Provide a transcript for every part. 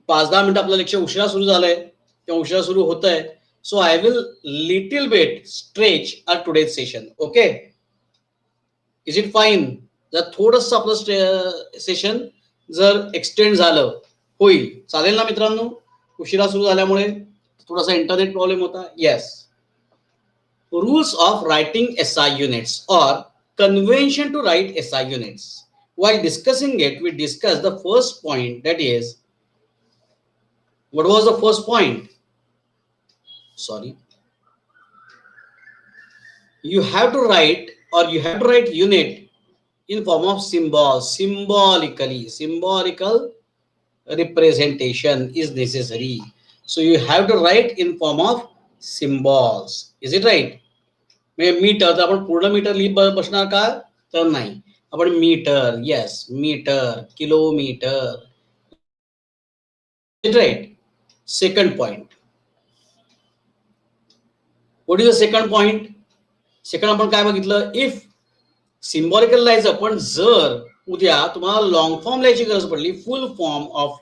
5-10 मिनिटं आपलं लेक्चर उशिरा सुरू झालंय किंवा उशिरा सुरू होत आहे. So I will little bit stretch our today's session. Okay, is it fine? जर थोडंसं आपलं सेशन जर एक्सटेंड झालं होईल, चालेल ना मित्रांनो? उशिरा सुरू झाल्यामुळे थोडासा इंटरनेट प्रॉब्लेम होता. Yes. Rules of writing SI units or convention to write SI units. While discussing it, we discussed the first point, that is, what was the first point? Sorry. You have to write, or you have to write unit in form of symbol, symbolical representation is necessary. So you have to write in form of symbols. Is it right? Metre तर आपण पूर्ण metre लिहित बसणार का? तर नाही. आपण metre, yes, metre, kilometre. Right. Second point. What is the second point? Second आपण काय बघितलं? इफ सिम्बॉलिकल लिहायचं, पण जर उद्या तुम्हाला लॉंग फॉर्म लिहायची गरज पडली, फुल फॉर्म ऑफ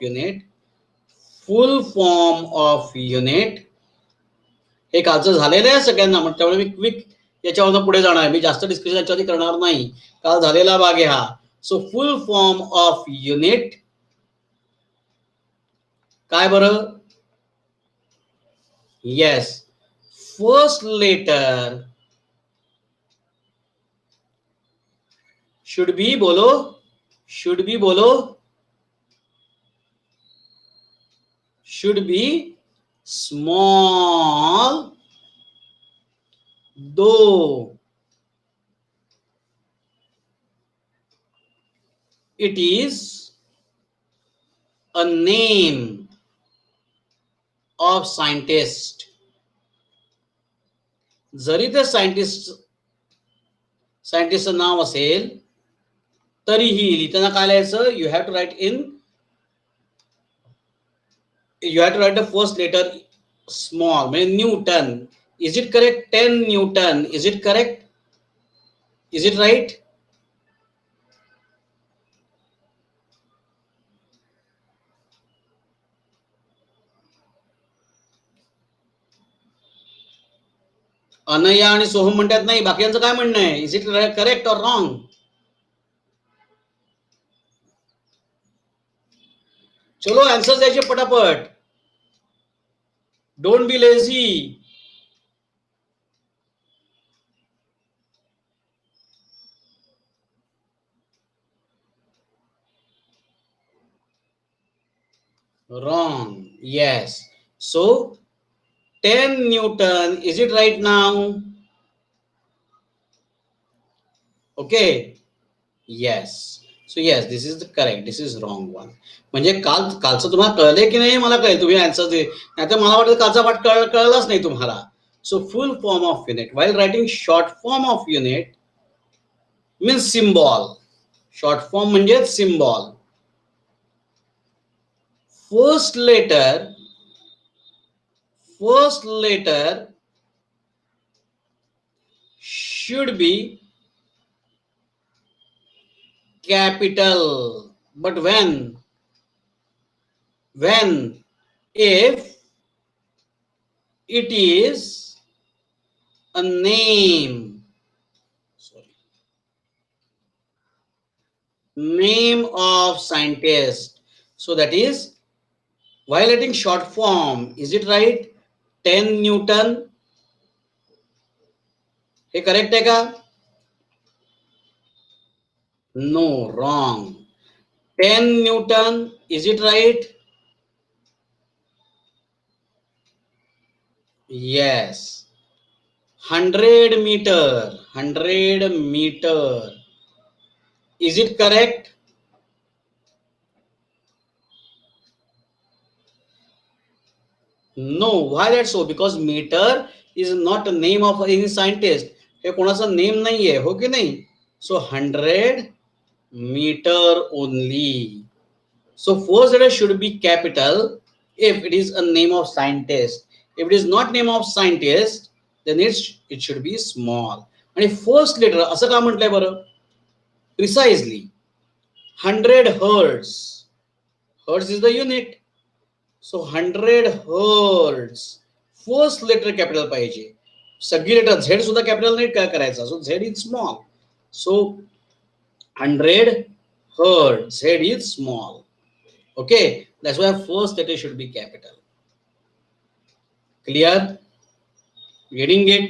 युनिट, हे कालचं झालेलं आहे सगळ्यांना, म्हणजे त्यामुळे मी क्विक याच्यावर पुढे जाणार आहे. मी जास्त डिस्कशन याच्यावरती करणार नाही, काल झालेला भाग आहे हा. So full form of unit काय बरं? Yes, first letter should be, बोलो, शुड बी, बोलो, should be small, though it is a name of scientist. जरी ते सायंटिस्टचं नाव असेल तरीही लिहिताना काय लिहायचं? You have to write the first letter small, म्हणजे newton. Is it correct? 10 Newton. Is it correct? Is it right? अनया आणि सोहम म्हणतात नाही. बाकीयांचं काय म्हणणं आहे? इज इट करेक्ट और रॉंग? चलो आन्सर द्यायचे पटापट. Don't be lazy. Wrong. Yes. So 10 Newton. Is it right now? Okay. Yes. So yes, this is the correct. This is wrong one. म्हणजे कालचं तुम्हाला कळलंय की नाही मला कळेल, तुम्ही आन्सर दे. नाहीतर मला वाटतं कालचा पाठ कळलाच नाही तुम्हाला. So full form of unit, while writing short form of unit means symbol. Short form म्हणजे symbol. First letter should be capital. But when if it is a name, name of scientist, so that is violating short form. Is it right? 10 Newton. हे correct आहे का? No, wrong. 10 Newton. Is it right? Yes. 100 meter. Is it correct? No. Why that so? Because meter is not a name of any scientist. हे कोणाचं name नाहीये, हो की नाही? So 100 meter only. So first letter should be capital if it is a name of scientist. If it is not name of scientist, then it should be small. आणि first letter असं का म्हटलंय बरं? Precisely 100 hertz. Hertz is the unit. So 100 hertz first letter capital पाहिजे. सगळी letter Z सुद्धा capital नाही काय करायचा. So Z is small. So 100 hertz, Z is small. Okay, that's why first letter should be capital. Clear? Getting it?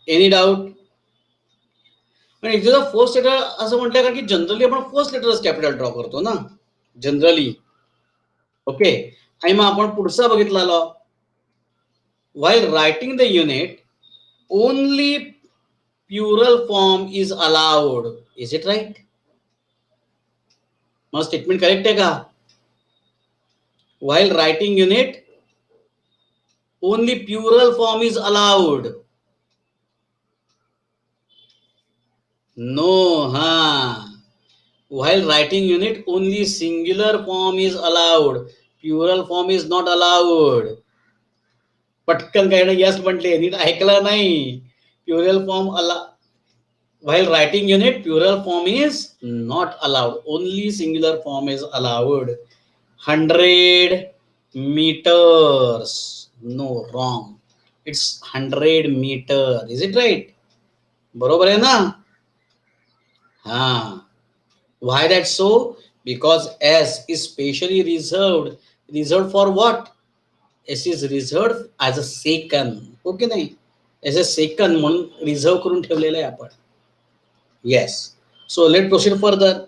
Any doubt? आणि इथे जर first letter असं म्हटलं कारण की जनरली आपण फर्स्ट लेटरच कॅपिटल ड्रॉ करतो ना जनरली. ओके, आणि मग आपण पुढचा बघितला law. while writing the unit only plural form is allowed. Is it right? मग स्टेटमेंट करेक्ट आहे का? while writing unit only plural form is allowed. No, while writing unit only singular form is allowed. Plural form is not allowed. पटकन काय ना yes म्हटले, नीट ऐकलं नाही. Plural form while writing unit plural form is not allowed. Only singular form is allowed. 100 meters. No, wrong. It's 100 meter. Is it right? बरोबर आहे ना? Why that so? Because S is specially reserved. Reserved for what? S is reserved as a second. Okay नाही, as a second म्हणून reserve करून ठेवलेलं आहे आपण. Yes. So let proceed further.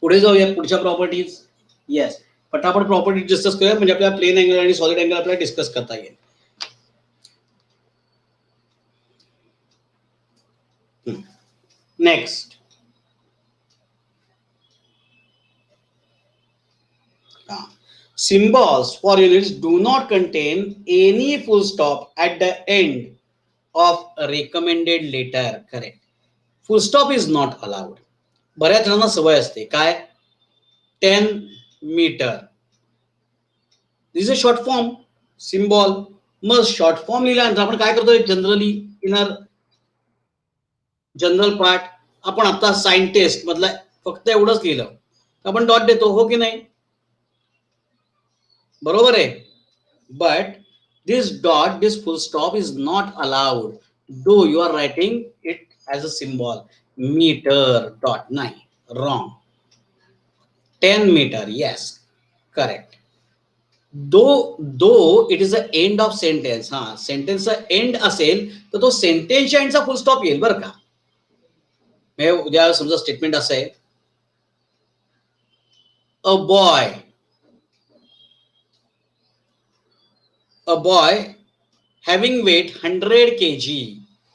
पुढे जाऊया पुढच्या प्रॉपर्टीज. येस, पटापट प्रॉपर्टी डिस्कस करूया म्हणजे आपल्याला प्लेन अँगल आणि सॉलिड अँगल आपल्याला डिस्कस करता येईल. Next, symbols for units do not contain any full stop at the end of a recommended letter. Correct. Full stop is not allowed. बऱ्याच जणांना सवय असते काय, 10 metre. This is a short form symbol. मग short form लिहिल्यानंतर आपण काय करतो जनरली इनर जनरल पार्ट आपण आता सायंटिस्ट मधला फक्त एवढंच लिहिलं आपण डॉट देतो, हो की नाही? बरोबर आहे. But this dot, this full stop is not allowed though you are writing it as a symbol. Meter dot, नाही, wrong. 10 meter, yes, correct. Though it is the end of sentence. Sentence end असेल तर तो सेंटेन्सच्या एंडचा फुल stop येईल बरं का. मी उद्या समजा statement असं आहे, a boy having weight 100 kg.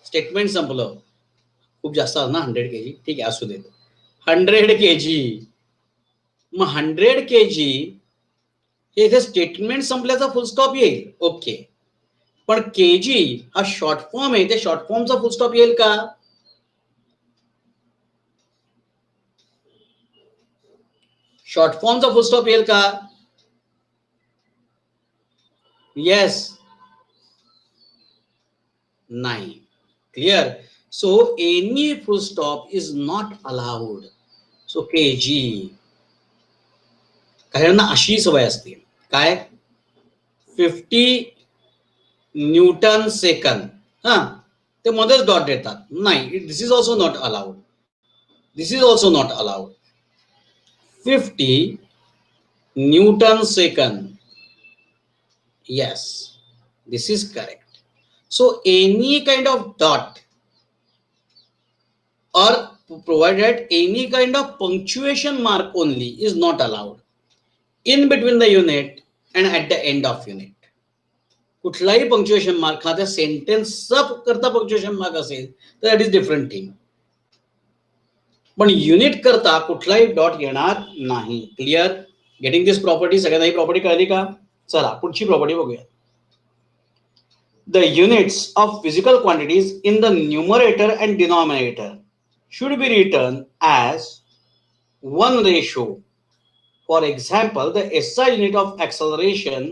Statement संपलं. खूप जास्त ना 100 kg, ठीक आहे असू दे. 100 kg. मग 100 kg हे इथे स्टेटमेंट संपल्याचा फुल स्टॉप येईल. ओके, पण केजी हा शॉर्ट फॉर्म आहे, त्या शॉर्ट फॉर्मचा फुल स्टॉप येईल का? शॉर्ट फॉर्मचा फुल स्टॉप येईल का? येस, नाही. Clear. So any full stop is not allowed. So kg. काहींना अशी सवय असते काय, 50 न्यूटन सेकंद, ते मध्येच डॉट देतात. नाही, this is also not allowed. This is also not allowed. 50 newton second. Yes, this is correct. So any kind of dot or provided any kind of punctuation mark only is not allowed in between the unit and at the end of unit. कुठलाही punctuation mark हा त्या सेंटेन्सचा करता punctuation mark असेल तर that is different thing. पण unit करता कुठलाही dot येणार नाही. क्लिअर. गेटिंग दिस प्रॉपर्टी. सगळ्यांना ही प्रॉपर्टी कळली का? चला पुढची प्रॉपर्टी बघूया. The units of physical quantities in the numerator and denominator should be written as 1:. For example, the SI unit of acceleration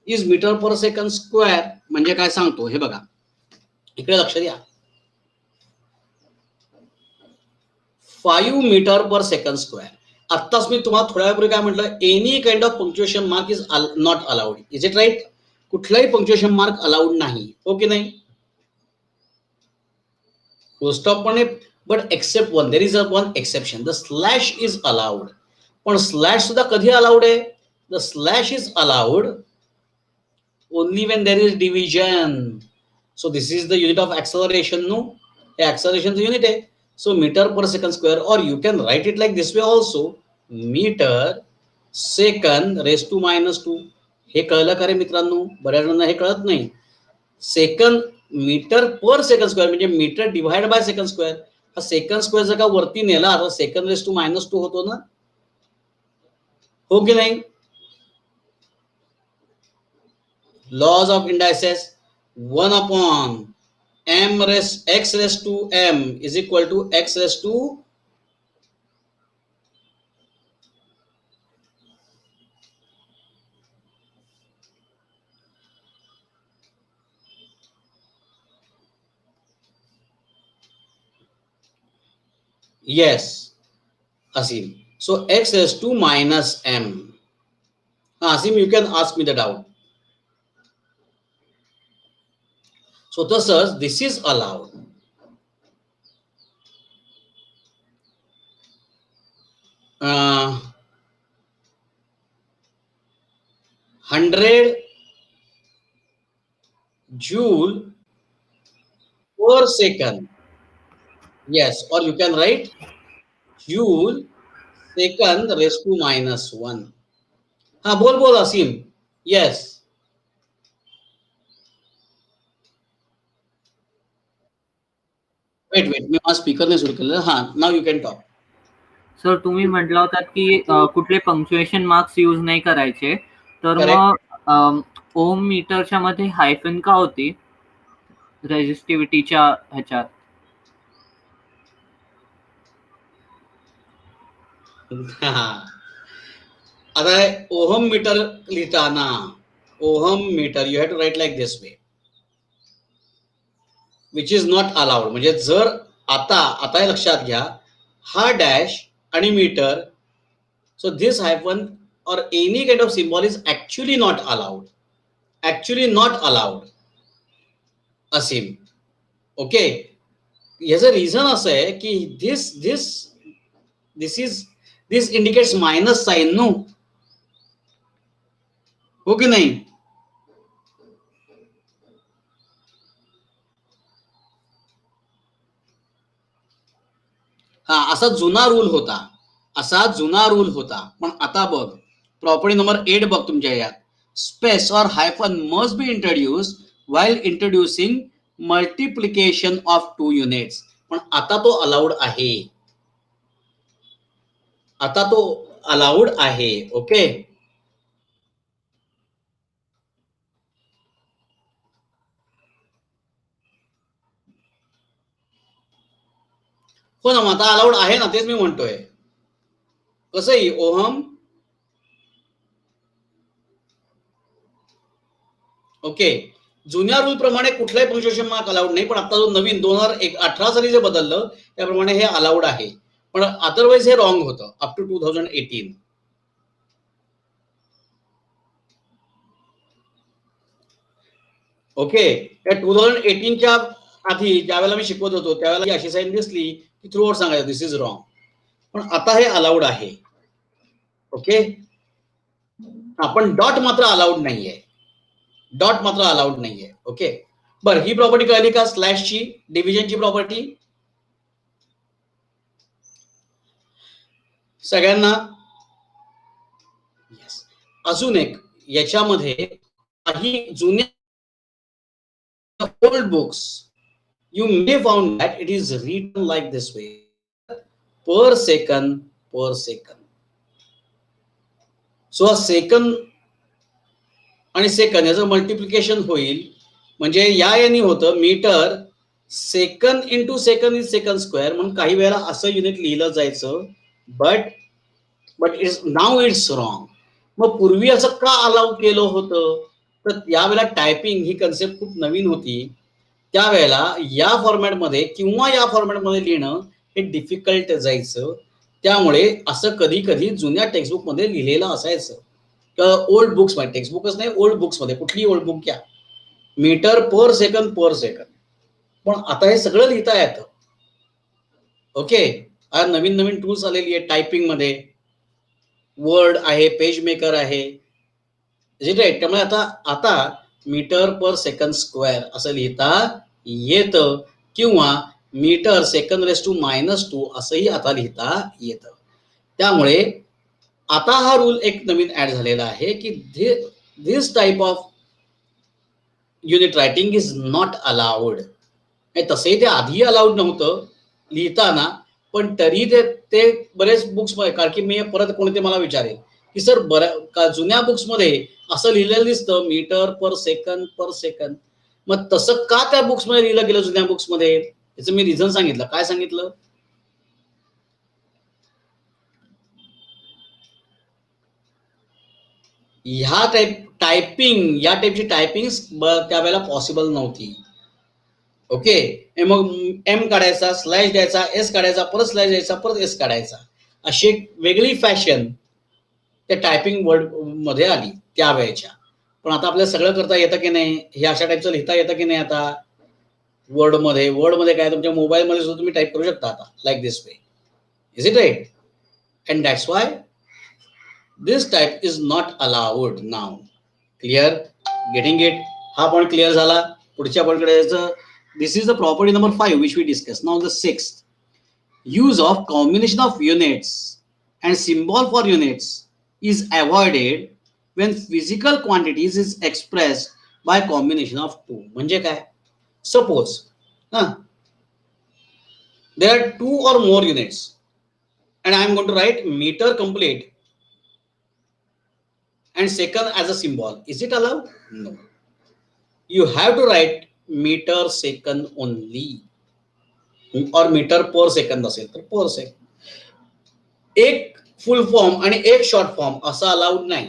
is meter per second square. म्हणजे काय सांगतो हे बघा, इकडे लक्ष द्या. 5 meter per second square. आत्ताच मी तुम्हाला थोड्या वेळापूर्वी काय म्हटलं, any kind of punctuation mark is not allowed. Is it right? कुठलाही पंक्च्युएशन मार्क अलाउड नाही, हो की नाही? फुल स्टॉप पण आहे, but except one, there is a one exception, the slash is allowed. पण स्लॅश सुद्धा कधी अलाउड आहे? The slash is allowed only when there is division. So this is the unit of acceleration. No, हे ऍक्सलरेशनचं unit आहे. So metre per second square, और you can write it like this way also, metre second raise to -2. हे कळलं का रे मित्रांनो? बऱ्याच जणांना हे कळत नाही. Second metre per second square म्हणजे metre divide by second square. हा सेकंड स्क्वेअर जर का वरती नेला तर सेकंड रेस टू -2 होतो ना, हो की नाही? Laws of indices, 1 upon x raise to m is equal to x raise to yes, Asim. So x raised to -m. Asim, you can ask me the doubt. So thus this is allowed. Uh, 100 joule per second. Yes, or you can write joule second raised to -1. हाँ बोल असीम. Yes. Weight मी माझा स्पीकरने सुरू केलेलं. हा, नाव you can talk. Sir तुम्ही म्हटलं होतात की कुठले पंक्च्युएशन मार्क्स यूज नाही करायचे, तर मग ओम मीटरच्या मध्ये हायफन का होती रेजिस्टिव्हिटीच्या ह्याच्यात? आता ओहम मीटर लिहिताना, ohm metre you have to write like this way, which is not allowed. म्हणजे जर आता लक्षात घ्या, हा डॅश आणि metre, so this hyphen or any kind of symbol is actually not allowed. Actually not allowed, Asim. Okay, याचं reason असं आहे की this indicates minus sign. No, हो की नाही? हा, असा जुना रूल होता. पण आता बघ, प्रॉपर्टी नंबर 8 बघ तुमच्या यात, स्पेस और hyphen must be introduce while introducing multiplication of 2 units. पण आता तो अलाउड आहे. ओके, हो ना, आता अलाउड आहे ना, तेच मी म्हणतोय. कसंही ओहम, ओके, जुन्या रूल प्रमाणे कुठलाही पंक्च्युएशन मार्क अलाउड नाही, पण आता जो नवीन 2018 साली जे बदललं त्याप्रमाणे हे अलाउड आहे. पण अदरवाइज हे रॉंग होतं अप टू 2018. ओके, त्या 2018च्या आधी ज्यावेळेला मी शिकवत होतो त्यावेळेला अशी साईन दिसली की थ्रू आउट सांगायचं दिस इज रॉंग. पण आता हे अलाउड आहे. ओके, आपण डॉट मात्र अलाउड नाहीये. ओके, बरं, ही प्रॉपर्टी कळली का? स्लॅशची, डिव्हिजनची प्रॉपर्टी सगळ्यांना? yes. अजून एक याच्यामध्ये काही जुन्या old books you may found that it is written like this way, per second. So second आणि सेकंड याचं मल्टिप्लिकेशन होईल, म्हणजे याने होतं metre second into second is second square. म्हणून काही वेळेला असं युनिट लिहिलं जायचं, बट नाव इट्स रॉंग. मग पूर्वी असं का अलाउ केलं होतं? तर यावेळेला टायपिंग ही कन्सेप्ट खूप नवीन होती. त्यावेळेला या फॉर्मॅटमध्ये किंवा या फॉर्मॅटमध्ये लिहिणं हे डिफिकल्ट जायचं. त्यामुळे असं कधी कधी जुन्या टेक्स्टबुक मध्ये लिहिलेलं असायचं, ओल्ड बुक्स मध्ये, टेक्स्टबुकच नाही, ओल्ड बुक्स मध्ये, कुठलीही ओल्ड बुक घ्या, मीटर पर सेकंद. पण आता हे सगळं लिहिता येतं. ओके, आज नवीन नवीन टूल्स आलेली आहे टायपिंग मध्ये, वर्ड आहे, पेज मेकर आहे, राईट. त्यामुळे आता मीटर पर सेकंड स्क्वेअर असं लिहिता येतं, किंवा मीटर सेकंड रेस टू -2 असंही आता लिहिता येतं. त्यामुळे आता हा रूल एक नवीन ऍड झालेला आहे की this type of unit writing is not allowed. तसंही ते आधी अलाउड नव्हतं लिहिताना, पण तरी ते बरेच बुक्स मध्ये, कारण की मी परत कोणी ते मला विचारेल की सर जुन्या बुक्स मध्ये असं लिहिलेलं दिसतं मीटर पर सेकंद, मग तसं का त्या बुक्स मध्ये लिहिलं गेलं जुन्या बुक्स मध्ये? याचं मी रिझन सांगितलं. काय सांगितलं? ह्या टायपची टायपिंग त्यावेळेला पॉसिबल नव्हती. ओके, मग एम काढायचा, स्लॅश द्यायचा, एस काढायचा, परत स्लॅश द्यायचा, परत एस काढायचा, अशी एक वेगळी फॅशन त्या टायपिंग वर्ड मध्ये आली त्यावेळेच्या. पण आता आपल्याला सगळं करता येतं की नाही? हे अशा टाईपचं लिहिता येतं की नाही आता वर्ड मध्ये काय तुमच्या मोबाईल मध्ये सुद्धा तुम्ही टाईप करू शकता आता, like this way. Is it right? And that's why this type is not allowed now. Clear? Getting it? हा पॉइंट क्लिअर झाला. पुढच्या पॉइंटकडे यायचं. This is the property number 5 which we discussed. Now the 6th, use of combination of units and symbol for units is avoided when physical quantities is expressed by combination of two. म्हणजे काय? Suppose there are 2 or more units and I am going to write meter complete and second as a symbol. Is it allowed? No. You have to write metre second only, or metre per second असेल तर per second. एक full form आणि एक short form असं allowed नाही.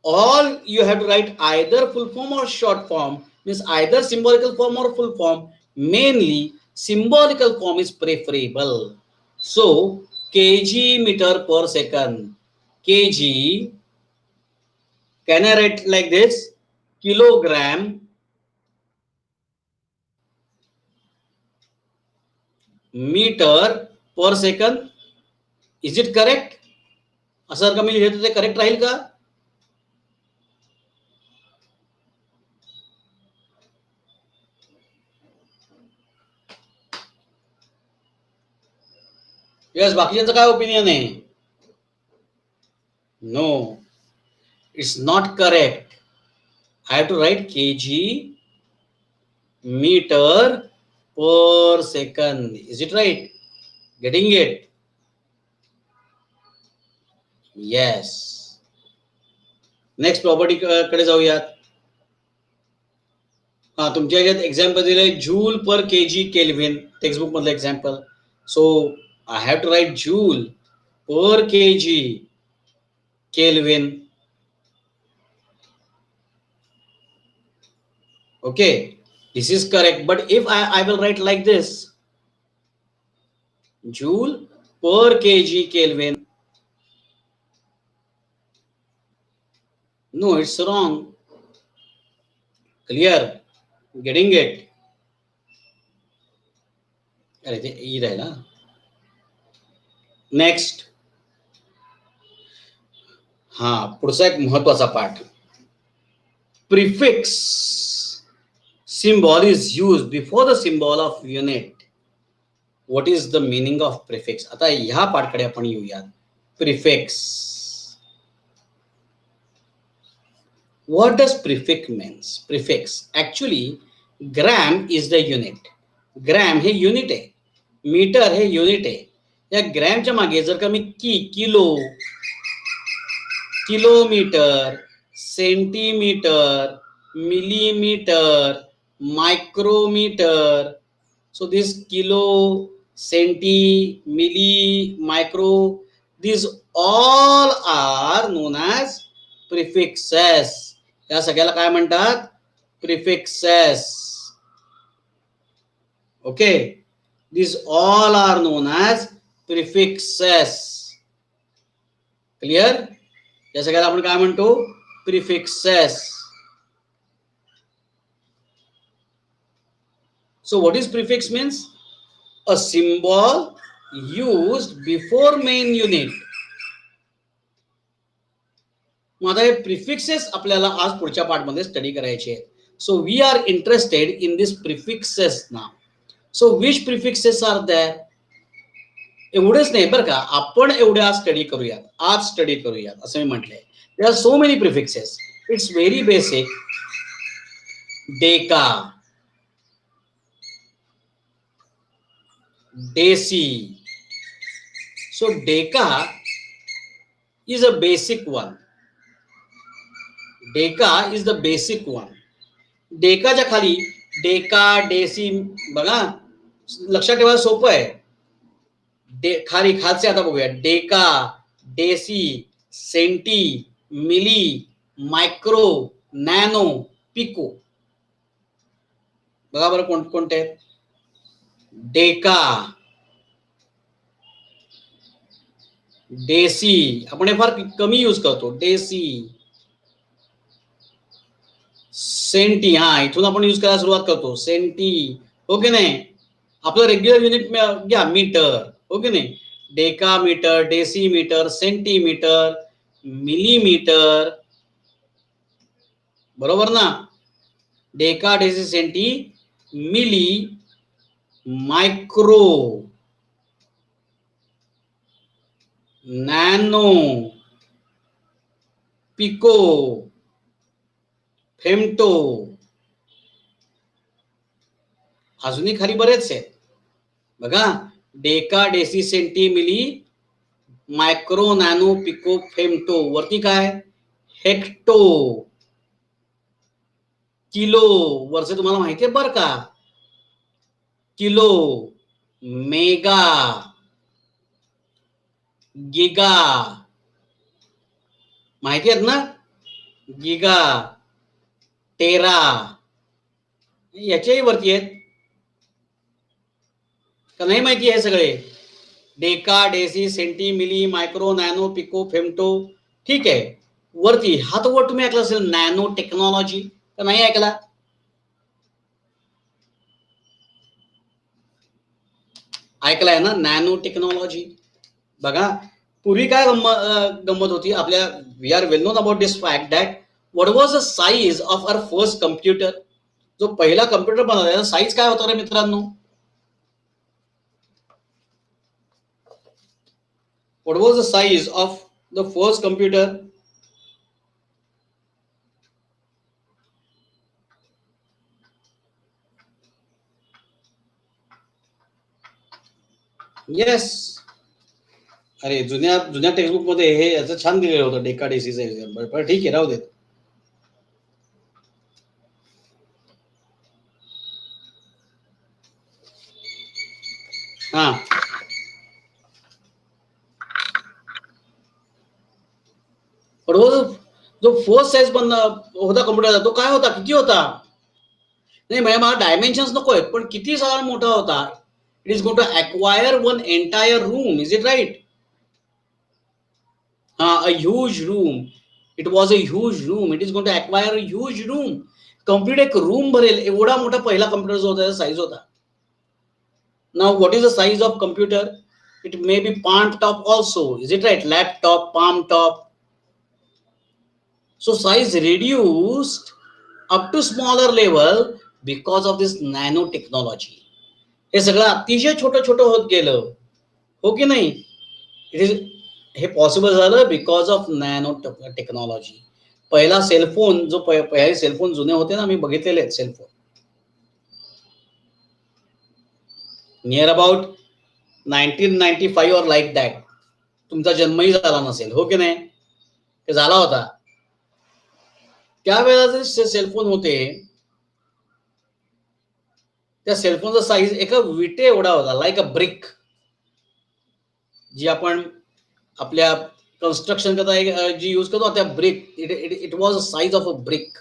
All you have to write either full form or short form, means either symbolical form or full form. Mainly symbolical form is preferable. So kg metre per second, kg, can I write like this? Kilogram meter per second. Is it correct? असं का मी लिहितो ते correct राहील का? Yes, बाकीच्यांचं काय opinion आहे? No, it's not correct. I have to write kg meter per second. Is it right? Getting it? Yes. Next property कडे जाऊयात. तुमच्या याच्यात एक्झाम्पल दिलंय joule per kg kelvin, textbook मधलं example. So I have to write joule per kg kelvin. Okay, this is correct. But if I will write like this, joule per kg Kelvin. No, it's wrong. Clear? Getting it? अरे ते E राहिला. Next. हा, पुढचा एक महत्वाचा पाठ. Prefix symbol is used before the symbol of unit. What is the meaning of prefix? आता ह्या पाठकडे आपण येऊयात. Prefix. What does prefix means? Prefix. Actually, gram is the unit. Gram हे युनिट आहे, मीटर हे युनिट आहे. या ग्रॅमच्या मागे जर का मी kilo, kilometre, centimetre, millimetre, micrometer, so this kilo, centi, milli, micro, these all are known as prefixes. या सगळ्याला काय म्हणतात? Prefixes. Okay, These all are known as prefixes. Clear? या सगळ्याला आपण काय म्हणतो? Prefixes. So what is prefix means? A symbol used before main unit. मग आता हे प्रिफिक्सेस आपल्याला आज पुढच्या पार्टमध्ये स्टडी करायचे आहेत. So we are interested in this prefixes now. So which prefixes are there? एवढेच नाही बरं का, आपण एवढ्या स्टडी करूयात, आज स्टडी करूयात असं मी म्हटलंय. There are so many prefixes. It's very basic. Deca, deci. So Deca is a basic one. Deca is the basic one. डेकाच्या खाली डेका, डेसी बघा, लक्षात ठेवायला सोपं आहे. खाली खालचे आता बघूया. Deca, deci, centi, milli, micro, nano, pico. बघा बरं कोणते आहेत? डेका, डेसी, आपण हे फार कमी यूज करतो. डेसी, सेंटी, हा इथून आपण यूज करायला सुरुवात करतो. सेंटी, हो की नाही? आपलं रेग्युलर युनिट घ्या, मीटर, हो की नाही? Deca metre, deci metre, centimetre, millimetre, बरोबर ना? Deca, deci, centi, milli, micro, nano, pico, femto. अजूनही खाली बरेच आहेत बघा. Deca, deci, centi, milli, micro, nano, pico, femto. वरती काय? Hecto, kilo. वरचे तुम्हाला माहिती आहे बरं का? किलो, मेगा, गिगा, माहिती आहेत ना? गिगा, टेरा, याच्याही वरती आहेत का नाही माहिती आहे सगळे? Deca, deci, centi, milli, micro, nano, pico, femto. ठीक आहे. वरती हा तो वर्ड तुम्ही ऐकला असेल, नॅनो टेक्नॉलॉजी, का नाही ऐकला? ऐकलाय ना, नॅनो टेक्नॉलॉजी. बघा पूर्वी काय गंमत होती आपल्या. We are well known about this fact that what was the size of our first computer. जो पहिला कम्प्युटर बनवला साईज काय होता रे मित्रांनो? What was the size of the first computer? Yes. अरे जुन्या टेक्स्टबुक मध्ये हे याचं छान दिलेलं होतं, डेका, डेसीचं एक्झाम्पल. पण ठीक आहे, राहू देत. हा, जो फर्स्ट साईज होता कम्प्युटरचा तो काय होता? किती होता? नाही म्हणजे मला डायमेन्शन्स नको आहेत, पण किती सारा मोठा होता? It is going to acquire one entire room. Is it right? a huge room. It was a huge room. It is going to acquire a huge room. Computer एक रूम भरेल एवढा मोठा पहिला कम्प्युटर जो होता साईज होता. Now what is the size of computer? It may be palm top also. Is it right? Laptop, palm top. So size reduced up to smaller level because of this nanotechnology. हे सगळं अतिशय छोटं छोटं होत गेलं, हो की नाही? इट इज हे पॉसिबल झालं बिकॉज ऑफ नॅनो टेक्नॉलॉजी. पहिला सेलफोन जो पहिले सेलफोन जुने होते ना, मी बघितलेले आहेत सेलफोन, नियर अबाउट 1995 और लाईक दॅट. तुमचा जन्मही झाला नसेल, हो की नाही? ते झाला होता त्यावेळेला जे सेलफोन होते, त्या सेलफोनचा साईज एका विटे एवढा होता, लाईक अ ब्रिक. जी आपण आपल्या कन्स्ट्रक्शन करता जी यूज करतो त्या brick, it was a size of a brick.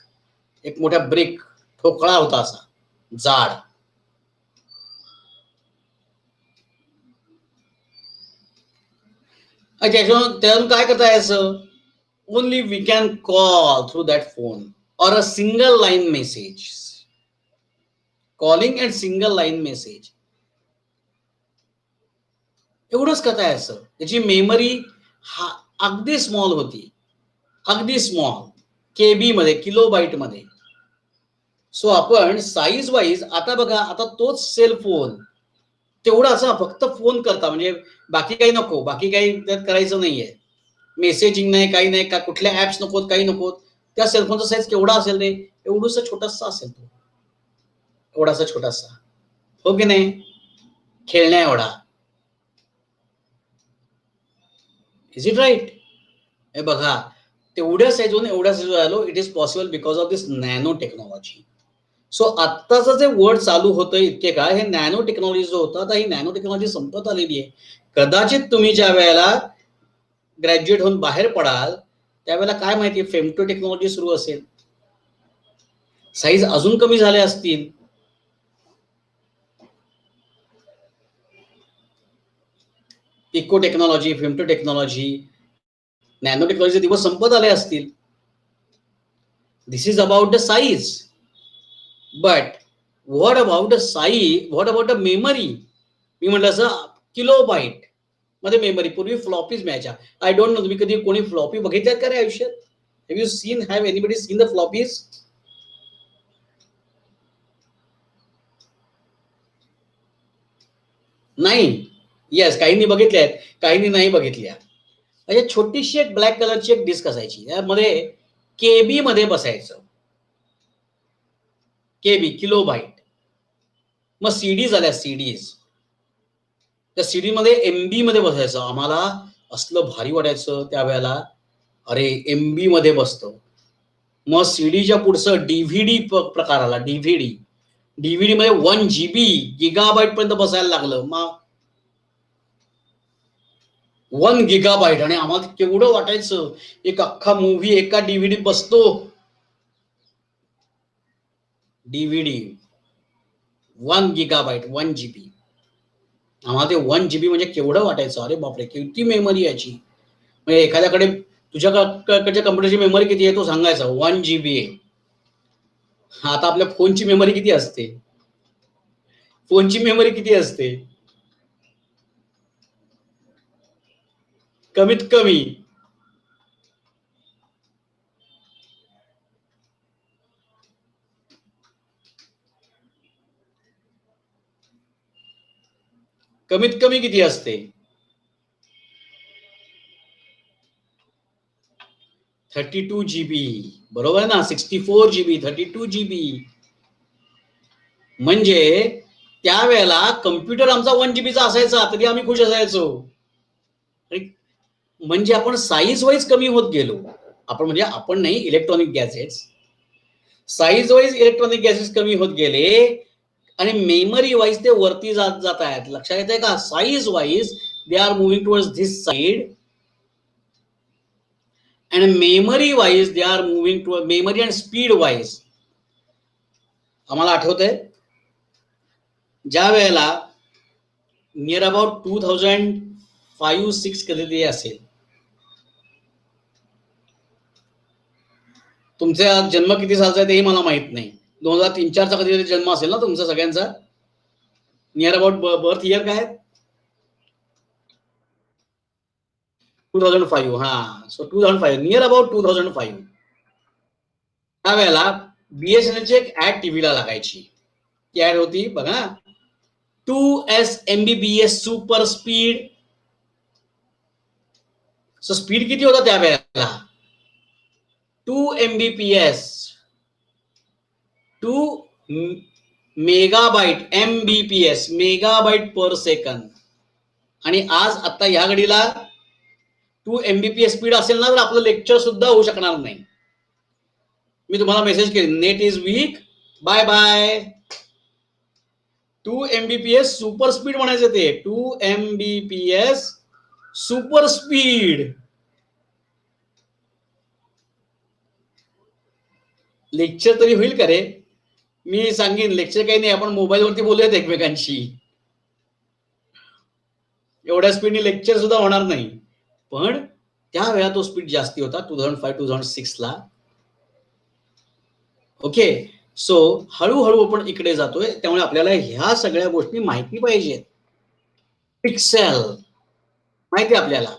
एक मोठा ब्रिक ठोकळा होता असा जाड. त्यातून काय करता यायचं, only we can call through that phone और a single line message, calling and single line message, एवढंच करता यायचं. त्याची मेमरी अगदी स्मॉल होती, अगदी स्मॉल, केबी मध्ये, किलोबाईट मध्ये. सो आपण साईज वाईज आता बघा, आता तोच सेल फोन तेवढाचा फक्त फोन करता, म्हणजे बाकी काही नको, बाकी काही त्यात करायचं नाहीये, मेसेजिंग नाही, काही नाही, का कुठल्या ऍप्स नकोत, काही नकोत. त्या सेलफोनचा साईज केवढा असेल रे, एवढूसा छोटासा असेल तो, एवढासा छोटासा, हो की नाही, खेळण्या एवढा. Is it right? हे बघा, तेवढ्या साईजून एवढ्या साईज आलो, it is possible because of this nano technology. So आत्ताचं जे वर्ड चालू होतं इतके काय, हे नॅनो टेक्नॉलॉजी जो होता, आता ही नॅनो टेक्नॉलॉजी संपत आलेली आहे. कदाचित तुम्ही ज्या वेळेला ग्रॅज्युएट होऊन बाहेर पडाल त्यावेळेला काय माहिती, फेमटो टेक्नॉलॉजी सुरू असेल, साईज अजून कमी झाल्या असतील. Pico technology, femto technology, nano टेक्नॉलॉजीचे दिवस संपत आले असतील. This is about the size. But what about the size, what about the memory? मी म्हटलं असं किलोबाईट मध्ये मेमरी, पूर्वी फ्लॉपीज मिळायच्या. आय डोंट नो तुम्ही कधी कोणी फ्लॉपी बघितल्यात का रे आयुष्यात? Have you seen, have anybody seen the floppies? नाही. येस, काहींनी बघितल्या आहेत, काहींनी नाही बघितल्या. म्हणजे छोटीशी एक ब्लॅक कलरची एक डिस्क असायची, त्यामध्ये केबी मध्ये बसायचं, केबी, किलोबाईट. मग सीडी झाल्या, सीडीज, त्या सीडी मध्ये एमबी मध्ये बसायचं. आम्हाला असलं भारी वाटायचं त्यावेळेला, अरे एमबी मध्ये बसतो. मग सीडीच्या पुढचं डीव्हीडी प्रकार आला, डीव्हीडी. डीव्हीडी मध्ये 1 GB, गिगाबाईट पर्यंत बसायला लागलं. मग 1 गिगाबाईट, आणि आम्हाला केवढं वाटायचं, एक अख्खा मूव्ही एका डीव्हीडी बसतो. DVD 1 गिगाबाईट, 1 GB. आम्हाला ते 1 GB म्हणजे केवढं वाटायचं, अरे बापरे किती मेमरी याची. म्हणजे एखाद्याकडे, तुझ्याकडच्या कम्प्युटरची मेमरी किती आहे तो सांगायचा, 1 GB आहे. आता आपल्या फोनची मेमरी किती असते, फोनची मेमरी किती असते, कमीत कमी कमीत कमी किती असते, 32 GB. बरोबर आहे ना, 64 GB, 32 GB. म्हणजे त्यावेळेला कम्प्युटर आमचा 1 GB चा असायचा तरी आम्ही खुश असायचो. म्हणजे आपण साईज वाईज कमी होत गेलो. आपण म्हणजे आपण नाही, electronic gadgets, size wise electronic gadgets कमी होत गेले, आणि मेमरी वाईज ते वरती जात आहेत. लक्षात येते का? Size wise they are moving towards this side, and memory wise they are moving toward, memory and speed wise. आम्हाला आठवतंय ज्या वेळेला नियर अबाउट 2005-06 कधी असेल, तुमचा जन्म किती सालचा आहे तेही मला माहित नाही, 2003-04 चा कधीतरी जन्म असेल ना तुमचा सगळ्यांचा. नियर अबाउट बर्थ इयर काय? 2005. हा, सो 2005, नियर अबाउट 2005. त्यावेळेला बीएसएनएलची एक ऍड टीव्हीला लागायची. ती ऍड होती बघा, 2S Mbps super speed. So speed किती होता त्यावेळेला? 2 Mbps, 2 megabyte, MBPS, megabyte per second. आणि आज आता ह्या घडीला 2 Mbps स्पीड असेल ना तर आपलं लेक्चर सुद्धा होऊ शकणार नाही. मी तुम्हाला मेसेज केली, net is weak, bye bye. 2 Mbps super speed म्हणायचं ते, 2 Mbps सुपर स्पीड. लेक्चर तरी होईल का रे? मी सांगेन लेक्चर काही नाही, आपण मोबाईलवरती बोलूयात एकमेकांशी. एवढ्या स्पीडनी लेक्चर सुद्धा होणार नाही. पण त्यावेळा तो स्पीड जास्ती होता 2005-2006 ला. ओके, सो हळूहळू आपण इकडे जातोय, त्यामुळे आपल्याला ह्या सगळ्या गोष्टी माहिती पाहिजेत. पिक्सेल माहिती आपल्याला,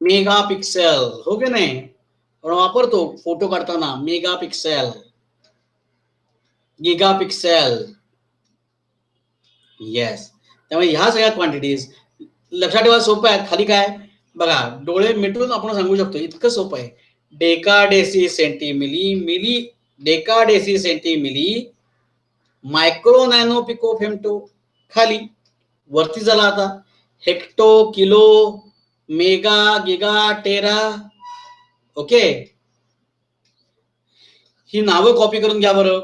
मेगा पिक्सेल, हो की नाही, आपण वापरतो फोटो काढताना mega pixel, giga pixel. Yes, त्यामुळे ह्या सगळ्या क्वांटिटीज लक्षात ठेवा. सोपं आहे. खाली काय बघा, डोळे मिटून आपण सांगू शकतो, इतकं सोपं आहे. Deca deci centi milli, milli deca deci centi milli, micro nano pico femto. खाली वरती झाला आता hecto, kilo, mega, giga, tera. Okay, ही नावं कॉपी करून घ्या बरं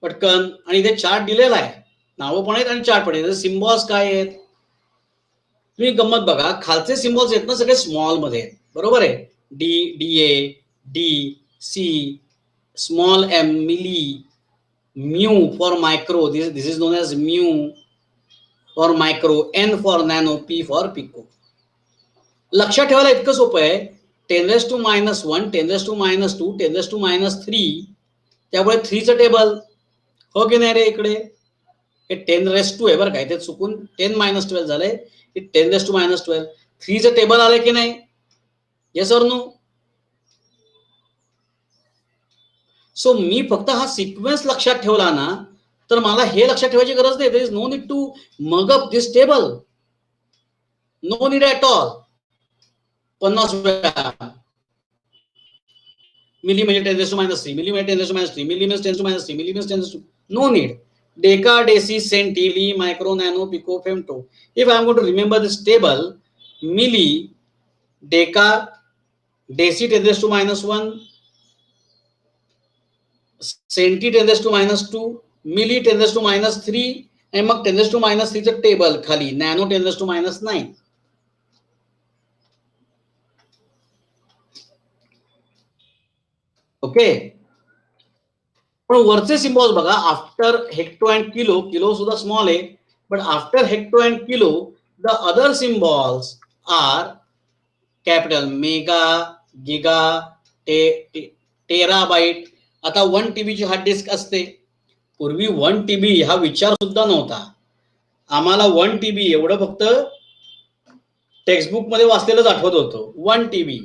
पटकन. आणि इथे चार्ट दिलेला आहे, नावं पण आहेत आणि चार्ट पण आहेत. सिम्बॉल्स काय आहेत तुम्ही गंमत बघा, खालचे सिम्बॉल्स आहेत ना सगळे स्मॉल मध्ये आहेत, बरोबर आहे. D, DA, D, C, small M milli, mu for micro, this is known as mu for micro, N for nano, P for pico. लक्षात ठेवायला इतकं सोपं आहे. 10⁻⁻1, 10⁻², 10⁻3, त्यामुळे 3चं टेबल, हो की नाही रे. इकडे हे 10⁻² आहे बरं काय, ते चुकून 10-12 झालंय, 10⁻². 3चं टेबल आलंय की नाही, येस ऑर नो. सो मी फक्त हा सिक्वेन्स लक्षात ठेवला ना, तर मला हे लक्षात ठेवायची गरज नाही. There is no need to mug up this table, no need at all. 50 वेळा मिली म्हणजे 10⁻3, मिली म्हणजे 10⁻3, milli means 10⁻3, milli means 10⁻3. No need. Deca deci centi milli, micro nano pico femto. If I am going to remember this table, milli, deca, deci 10⁻1, centi 10⁻², milli 10⁻3, आणि मग 10⁻3चं table खाली, nano 10⁻9. Okay, पण वरचे symbols बघा. After hecto and kilo, kilo सुद्धा small आहे, but after hecto and kilo the other symbols are capital. Mega, giga, terabyte. आता 1 TB ची हार्ड डिस्क असते. पूर्वी 1 TB हा विचार सुद्धा नव्हता. आम्हाला 1 TB एवढं फक्त टेक्स्टबुक मध्ये वाचलेलंच आठवत होतं, 1 TB.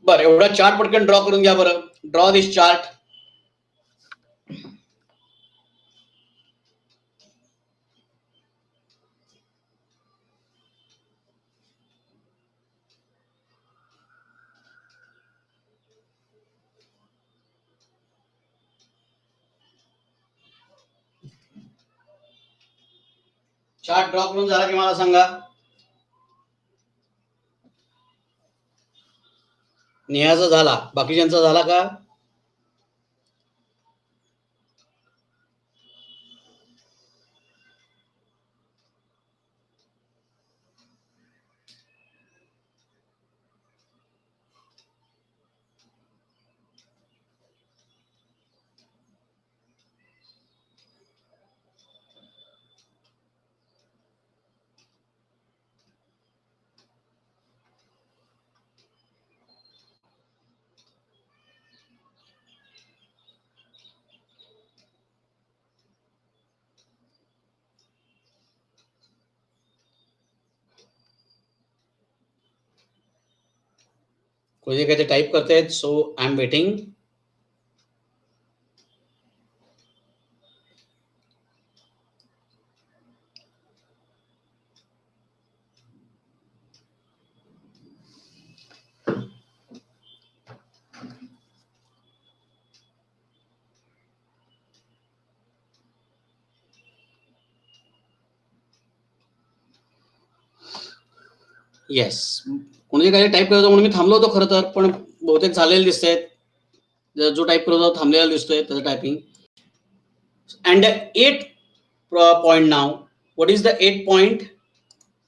बरं, एवढा चार्ट पटकन ड्रॉ करून घ्या बरं. ड्रॉ दिस चार्ट. चार्ट ड्रॉ करून झाला की मला सांगा. नेहाचा झाला, बाकीच्यांचा झाला का? कोणी काही टाईप करतायत, so I am waiting. Yes, कोणी काही टाईप करत होतं म्हणून मी थांबलो होतो खरं तर, पण बहुतेक झालेले दिसत आहेत. जो टाईप करत होता थांबलेला दिसतोय त्याचं typing. And 8 point now. What is the 8 point?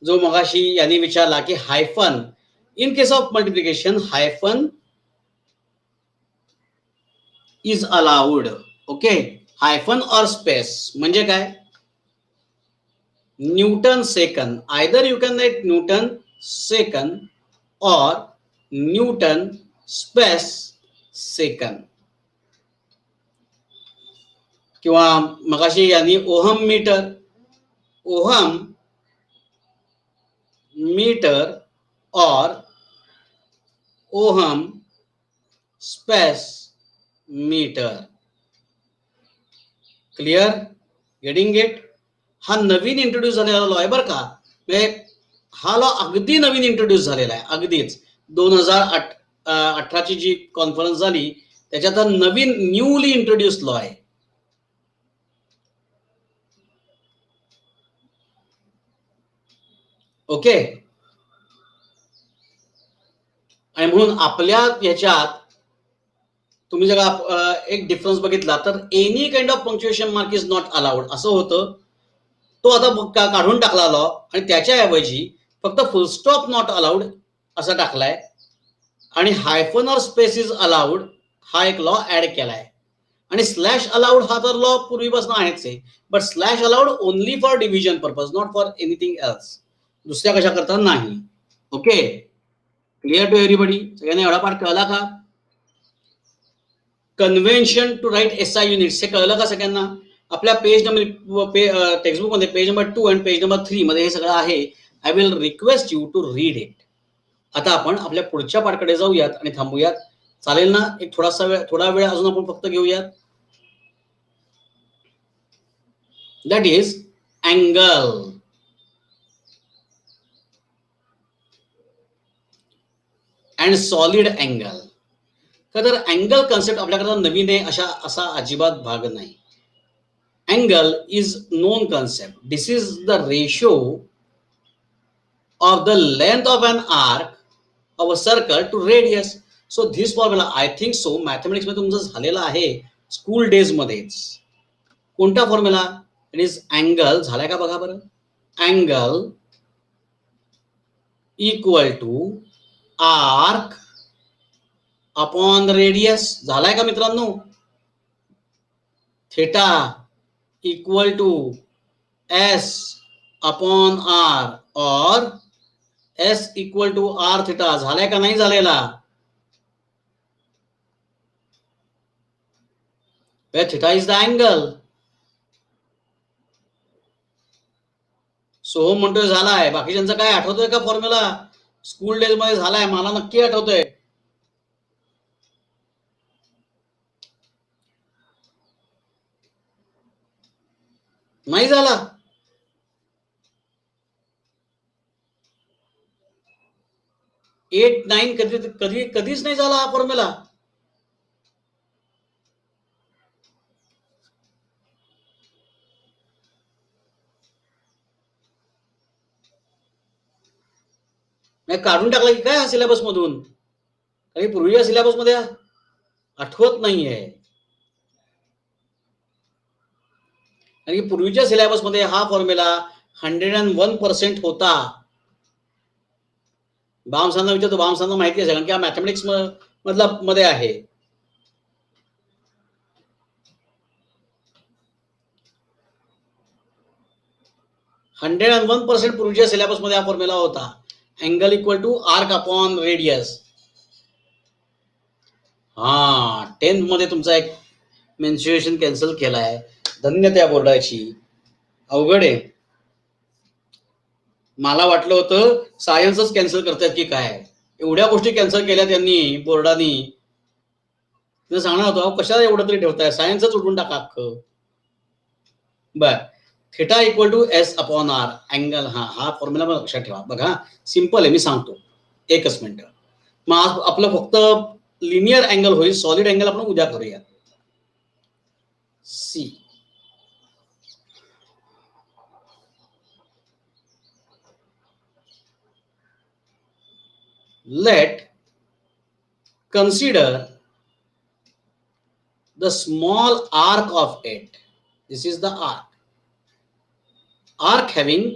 जो मगाशी यांनी विचारला की hyphen in case of multiplication hyphen is allowed. Okay, hyphen और स्पेस म्हणजे काय? Newton second. Either you can write newton second or Newton space second. किंवा मगाशी यांनी ohm metre or ohm space metre. Clear? Getting it? हा नवीन introduce झालेला law आहे बरं का. म्हणजे हा लॉ अगदी नवीन इंट्रोड्यूस झालेला आहे, अगदीच 2018ची जी कॉन्फरन्स झाली त्याच्यात हा नवीन न्यूली इंट्रोड्यूस लॉ आहे. ओके. आणि म्हणून आपल्या ह्याच्यात तुम्ही जर एक डिफरन्स बघितला तर any kind of punctuation mark is not allowed असं होतं. तो आता काढून टाकला लॉ आणि त्याच्याऐवजी फक्त फुल स्टॉप नॉट अलाउड असं टाकलाय आणि हायफन और स्पेस इज अलाउड हा एक लॉ ऍड केलाय. आणि स्लॅश अलाउड हा तर लॉ पूर्वीपासून आहेच आहे, but slash allowed only for division purpose, not for anything else. दुसऱ्या कशा करता नाही. ओके. Clear to everybody? सगळ्यांना एवढा पाठ कळला का? Convention to write SI units हे कळलं का सगळ्यांना? आपल्या पेज नंबर टेक्स्टबुक मध्ये पेज नंबर 2 आणि पेज नंबर 3 मध्ये हे सगळं आहे. I will request you to read it. आता आपण आपल्या पुढच्या पाठाकडे जाऊयात आणि थांबूयात. चालेल ना? एक थोडा वेळ अजून आपण फक्त घेऊयात. That is angle. And solid angle. तर अँगल कन्सेप्ट आपल्याकडे नवीन आहे असा अजिबात भाग नाही. Angle is known concept. This is the ratio of the length of an arc of a circle to radius. So this formula I think so mathematics मध्ये तुमचं झालेला आहे स्कूल डेज मध्येच. कोणता फॉर्म्युला? It is angle. झालाय का बघा बरं. Angle equal to arc upon radius. झालाय का मित्रांनो? Theta equal to S upon R और S equal to R theta. झालाय का नाही झालेला? Theta is the angle. Soham म्हणतोय झालाय. बाकीच्यांचं काय आठवतोय का फॉर्म्युला? स्कूल डेज मध्ये झालाय, मला नक्की आठवतोय. नाही झाला? 8, 9 कधीच नाही झाला हा फॉर्म्युला. काढून टाकला की काय हा सिलेबस मधून? काही पूर्वीच्या सिलेबस मध्ये आठवत नाहीये. आणि पूर्वीच्या सिलेबस मध्ये हा फॉर्म्युला 101% होता. बामसांना विचारतो, बामसांना माहिती आहे कारण की हा मॅथमॅटिक्स मधला मध्ये आहे. हंड्रेड 101% पूर्वीच्या सिलेबस मध्ये हा फॉर्म्युला होता. Angle equal to arc upon radius. हा 10th मध्ये तुमचा एक मेन्शुरेशन कॅन्सल केलाय. धन्य त्या बोर्डाची. अवघड आहे. मला वाटलं होतं सायन्सच कॅन्सल करतात की काय. एवढ्या गोष्टी कॅन्सल केल्या त्यांनी बोर्डानी. सांगणार होतो कशाला एवढं तरी ठेवताय, सायन्सच उडून टाका अख्खं. बर. Theta equal to S upon R. Angle हा फॉर्म्युला लक्षात ठेवा. बघा सिंपल आहे, मी सांगतो एकच मिनिट. मग आपलं फक्त लिनियर अँगल होईल. सॉलिड अँगल आपण उद्या करूया. See let consider the small arc of it. This is the arc having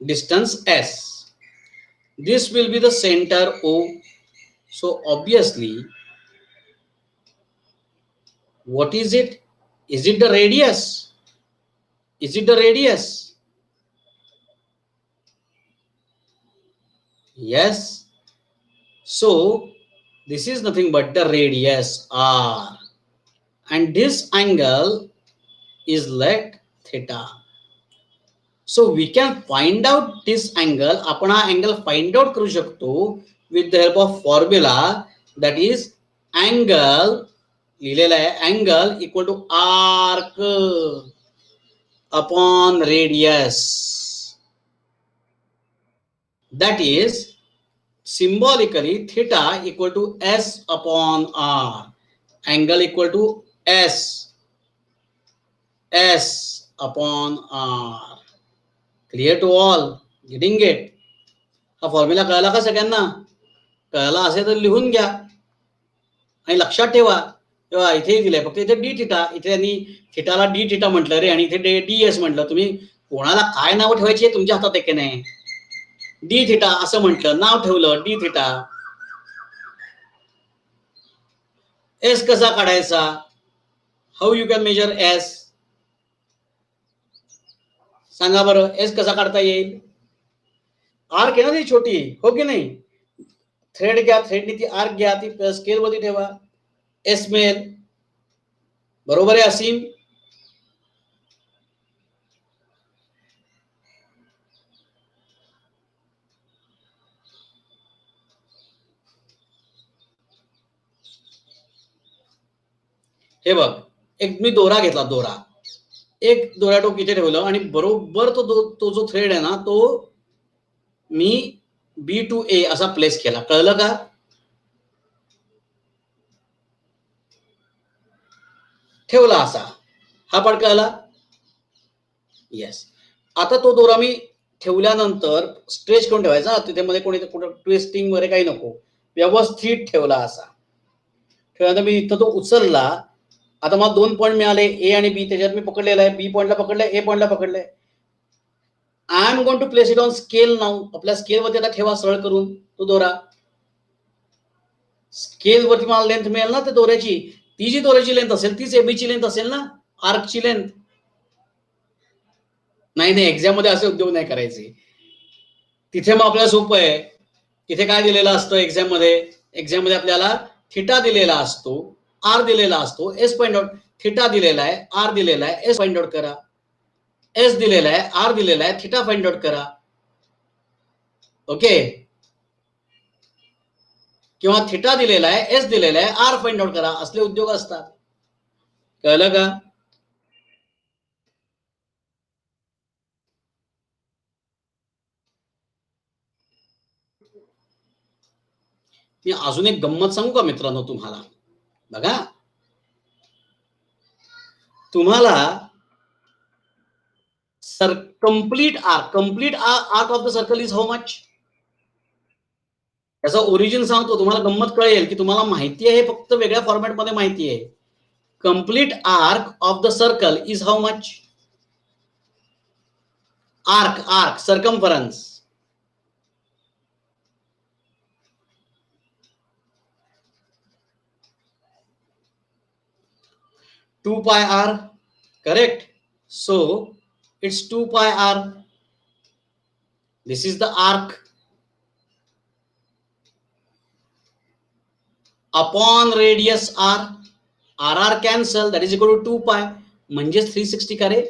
distance s. This will be the center O. So obviously what is it? Is it the radius? Is it the radius? Yes. So this is nothing but the radius r, and this angle is like theta. So we can find out this angle. आपण हा angle find out करू शकतो with the help of formula, that is angle, लिहिलेला आहे angle equal to arc upon radius. That is symbolically theta equal to s upon r. Angle equal to s upon r. Clear to all? Getting it? हा formula कळला का सगळ्यांना? कळला असेल तर लिहून घ्या आणि लक्षात ठेवा. तेव्हा इथे दिलंय फक्त इथे डी थिटा, इथे आणि थिटाला डी थिटा म्हटलं रे, आणि इथे डी एस म्हटलं. तुम्ही कोणाला काय नाव ठेवायची तुमच्या हातात आहे की नाही. डी थिटा असं म्हटलं, नाव ठेवलं डी थिटा. एस कसा काढायचा? How you can major S? सांगा बरं, एस कसा काढता येईल? आर्क आहे ना ती छोटी, हो की नाही. थ्रेड घ्या, थ्रेडनी ती आर्क घ्या, ती स्केल वरती ठेवा, एस मिळेल. बरोबर आहे असीम? हे बघ, एक मी दोरा घेतला, दोरा एक दोरा टोक इथे ठेवलं आणि बरोबर तो जो थ्रेड आहे ना, तो मी बी टू ए असा प्लेस केला. कळलं का? ठेवला असा, हा पण कळला. येस. आता तो दोरा मी ठेवल्यानंतर स्ट्रेच करून ठेवायचा, तिथे मध्ये कोणी कुठं ट्विस्टिंग वगैरे काही नको, व्यवस्थित ठेवला असा. ठेवल्यानंतर मी इथं तो उचलला. आता मला 2 पॉईंट मिळाले, ए आणि बी. त्याच्यात मी पकडलेला आहे, बी पॉईंटला पकडलंय, ए पॉईंटला पकडलंय. I am going to place it on scale now. आपल्या स्केल वरती आता ठेवा सरळ करून तो दोरा. स्केल वरती मला लेंथ मिळेल ना त्या दोऱ्याची. ती जी दोऱ्याची लेंथ असेल तीच एबीची लेंथ असेल ना, आर्कची लेंथ. नाही, एक्झाम मध्ये असे उद्योग नाही करायचे. तिथे मग आपल्याला सोपं आहे. तिथे काय दिलेलं असतं एक्झाम मध्ये आपल्याला थिटा दिलेला असतो, आर दिलेला असतो, एस फाइंड आउट. थिटा दिलेला आहे, आर दिलेला आहे, एस फाइंड आउट करा. एस दिलेला आहे, आर दिलेला आहे, थिटा फाइंड आउट करा. ओके. किंवा थिटा दिलेला आहे, एस दिलेला आहे, आर फाइंड आउट करा. असले उद्योग असतात. कळलं का? मी अजून एक गंमत सांगू का मित्रांनो तुम्हाला? बघा, तुम्हाला complete arc of the circle is how much? त्याचा ओरिजिन सांगतो, तुम्हाला गंमत कळेल की तुम्हाला माहिती आहे, फक्त वेगळ्या फॉर्मॅट मध्ये माहिती आहे. Complete arc of the circle is how much? Arc circumference. Two pi R. Correct. So it's 2 pi r. This is the arc upon radius r. r cancel, that is equal to 2 pi, म्हणजे 360 का रे?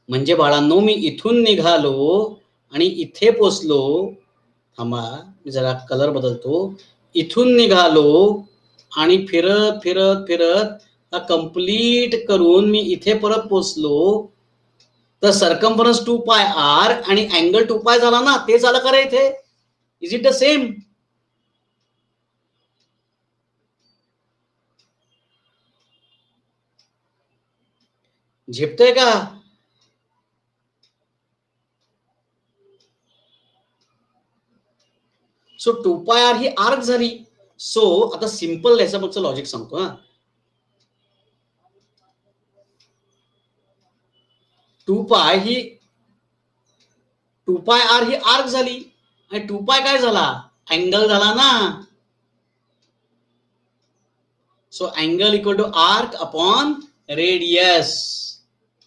म्हणजे बाळांनो, मी इथून निघालो आणि इथे पोचलो. थांबा, मी जरा कलर बदलतो. इथून निघालो आणि फिरत फिरत फिरत कंप्लीट करून मी इथे परत पोचलो. तर सर्कम्फरन्स 2 पाय आर आणि अँगल 2 पाय झाला ना, ते झालं का रे इथे? Is it the same? झेपतंय का? सो 2 पाय आर ही आर्क झाली. सो आता सिंपल याचं मागचं लॉजिक सांगतो. हा, 2 पाय आर ही आर्क झाली आणि 2 पाय काय झाला? अँगल झाला ना. So angle equal to arc upon radius.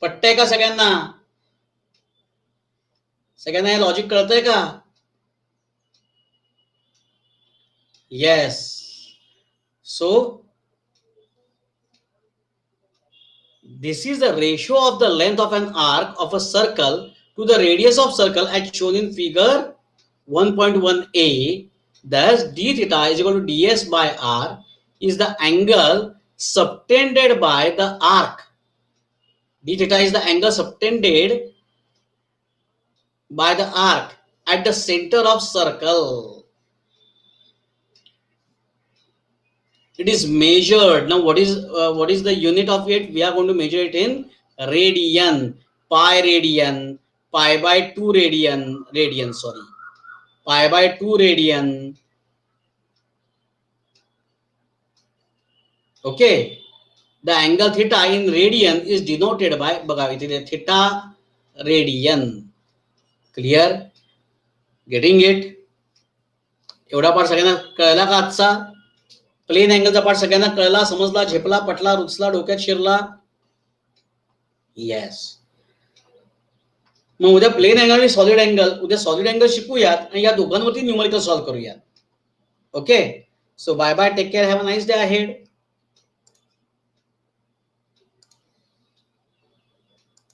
पटतंय का सगळ्यांना? सगळ्यांना हे लॉजिक कळतंय का? Yes. So this is the ratio of the length of an arc of a circle to the radius of circle as shown in figure 1.1a. Thus d theta is equal to ds by r is the angle subtended by the arc. D theta is the angle subtended by the arc at the center of circle. It is measured. Now what is the unit of it? We are going to measure it in radian. Pi radian, pi by 2 radian, sorry, pi by 2 radian. Okay, the angle theta in radian is denoted by, बघा इथे theta radian. Clear? Getting it? एवढा part सगळ्यांना कळला का आजचा? Plain अँगलचा part सगळ्यांना कळला, समजला, झेपला, पटला, रुचला, डोक्यात शिरला? येस. मग उद्या प्लेन अँगल आणि सॉलिड अँगल, उद्या सॉलिड अँगल शिकूयात आणि या दोघांवरती न्यूमेरिकल सॉल्व्ह करूयात. Okay, so bye bye, take care, have a nice day ahead.